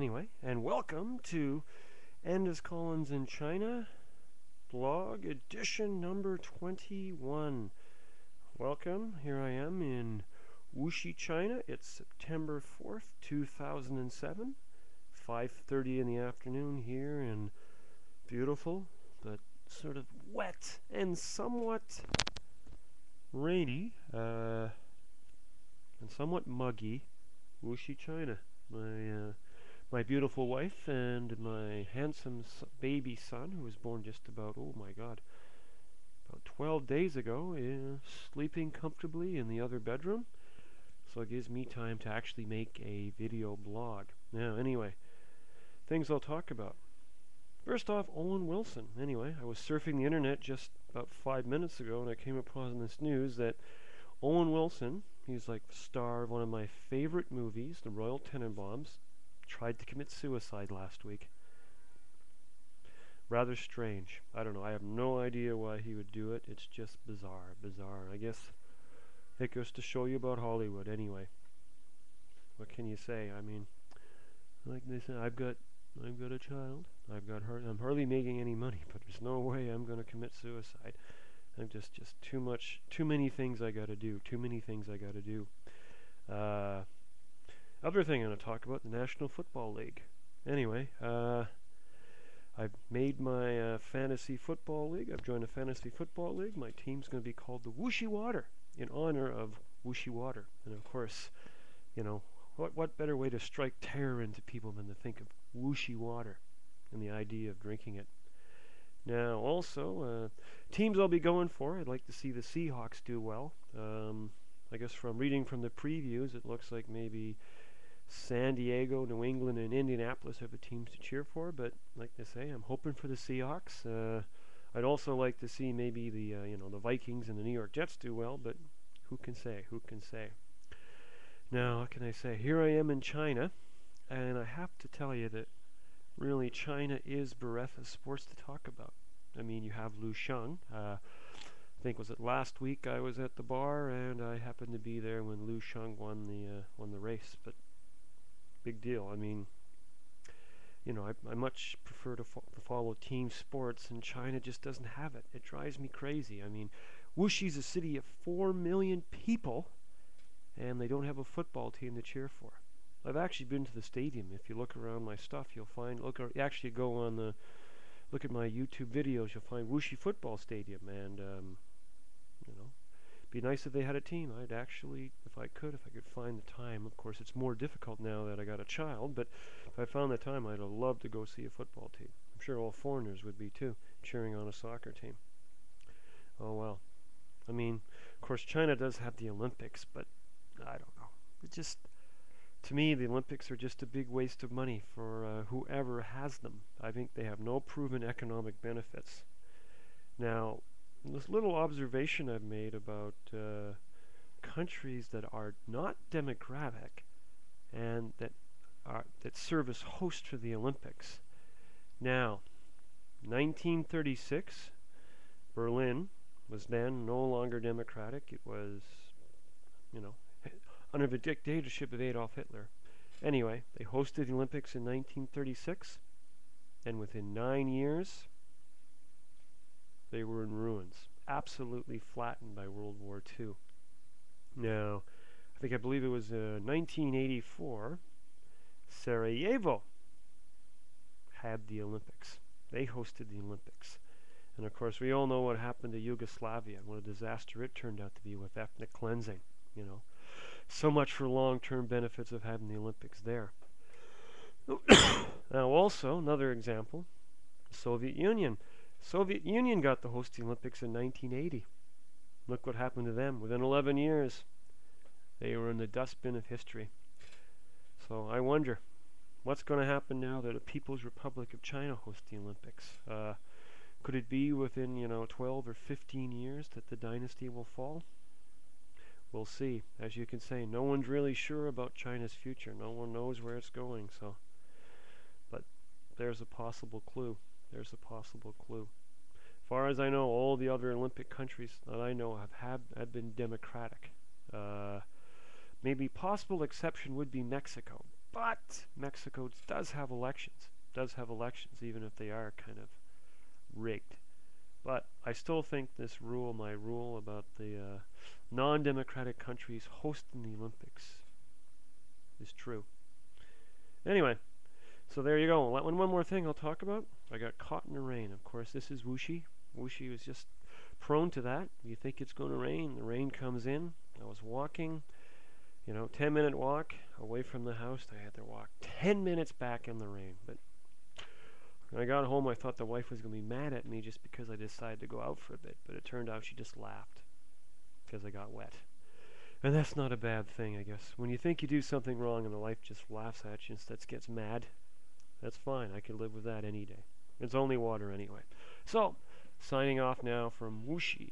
anyway, and welcome to Andis Kaulins in China, blog edition number 21. Welcome, here I am in Wuxi, China. It's September 4th, 2007, 5:30 in the afternoon here in beautiful, but sort of wet and somewhat rainy, and somewhat muggy Wuxi, China. My beautiful wife and my handsome baby son, who was born just about, oh my God, about 12 days ago, is sleeping comfortably in the other bedroom. So it gives me time to actually make a video blog. Now, anyway, things I'll talk about. First off, Owen Wilson. Anyway, I was surfing the internet just about 5 minutes ago, and I came upon this news that Owen Wilson, he's like the star of one of my favorite movies, The Royal Tenenbaums, tried to commit suicide last week. Rather strange. I don't know. I have no idea why he would do it. It's just bizarre. I guess it goes to show you about Hollywood anyway. What can you say? I mean, like they say, I've got a child. I'm hardly making any money, but there's no way I'm going to commit suicide. I'm just too many things I got to do. Other thing I'm going to talk about, the National Football League. Anyway, I've made my fantasy football league. I've joined a fantasy football league. My team's going to be called the Wuxi Water, in honor of Wuxi Water. And of course, you know, what better way to strike terror into people than to think of Wuxi Water and the idea of drinking it. Now, also, teams I'll be going for, I'd like to see the Seahawks do well. I guess from reading from the previews, it looks like maybe San Diego, New England, and Indianapolis have the teams to cheer for. But like I say, I'm hoping for the Seahawks. I'd also like to see maybe the the Vikings and the New York Jets do well. But who can say? Now, what can I say? Here I am in China, and I have to tell you that really China is bereft of sports to talk about. I mean, you have Lu Sheng. I think was it last week I was at the bar, and I happened to be there when Lu Sheng won the race. But big deal. I mean, I much prefer to follow team sports, and China just doesn't have it. It drives me crazy. I mean, Wuxi's a city of 4 million people, and they don't have a football team to cheer for. I've actually been to the stadium. If you look around my stuff, you'll find. Look at my YouTube videos. You'll find Wuxi Football Stadium, and be nice if they had a team. I'd actually, if I could find the time. Of course, it's more difficult now that I got a child, but if I found the time, I'd have loved to go see a football team. I'm sure all foreigners would be too, cheering on a soccer team. Oh well. I mean, of course, China does have the Olympics, but I don't know. It just, to me, the Olympics are just a big waste of money for whoever has them. I think they have no proven economic benefits. Now, this little observation I've made about countries that are not democratic and that serve as hosts for the Olympics. Now, 1936, Berlin was then no longer democratic. It was, under the dictatorship of Adolf Hitler. Anyway, they hosted the Olympics in 1936, and within 9 years, they were in ruins, absolutely flattened by World War II. Now, I believe it was 1984, Sarajevo had the Olympics. They hosted the Olympics. And of course, we all know what happened to Yugoslavia, what a disaster it turned out to be with ethnic cleansing, So much for long-term benefits of having the Olympics there. Now, also, another example, the Soviet Union. Soviet Union got to host the Olympics in 1980. Look what happened to them. Within 11 years, they were in the dustbin of history. So I wonder, what's going to happen now that the People's Republic of China hosts the Olympics? Could it be within, 12 or 15 years that the dynasty will fall? We'll see. As you can say, no one's really sure about China's future. No one knows where it's going. But there's a possible clue. As far as I know, all the other Olympic countries that I know have been democratic. Maybe possible exception would be Mexico. But Mexico does have elections. Even if they are kind of rigged. But I still think this rule, my rule about the non-democratic countries hosting the Olympics, is true. Anyway, so there you go. One more thing I'll talk about. I got caught in the rain. Of course, this is Wuxi. Wuxi was just prone to that. You think it's going to rain, the rain comes in. I was walking, 10-minute walk away from the house. I had to walk 10 minutes back in the rain. But when I got home, I thought the wife was going to be mad at me just because I decided to go out for a bit. But it turned out she just laughed because I got wet. And that's not a bad thing, I guess. When you think you do something wrong and the wife just laughs at you instead gets mad, that's fine. I can live with that any day. It's only water anyway. So, signing off now from Wuxi.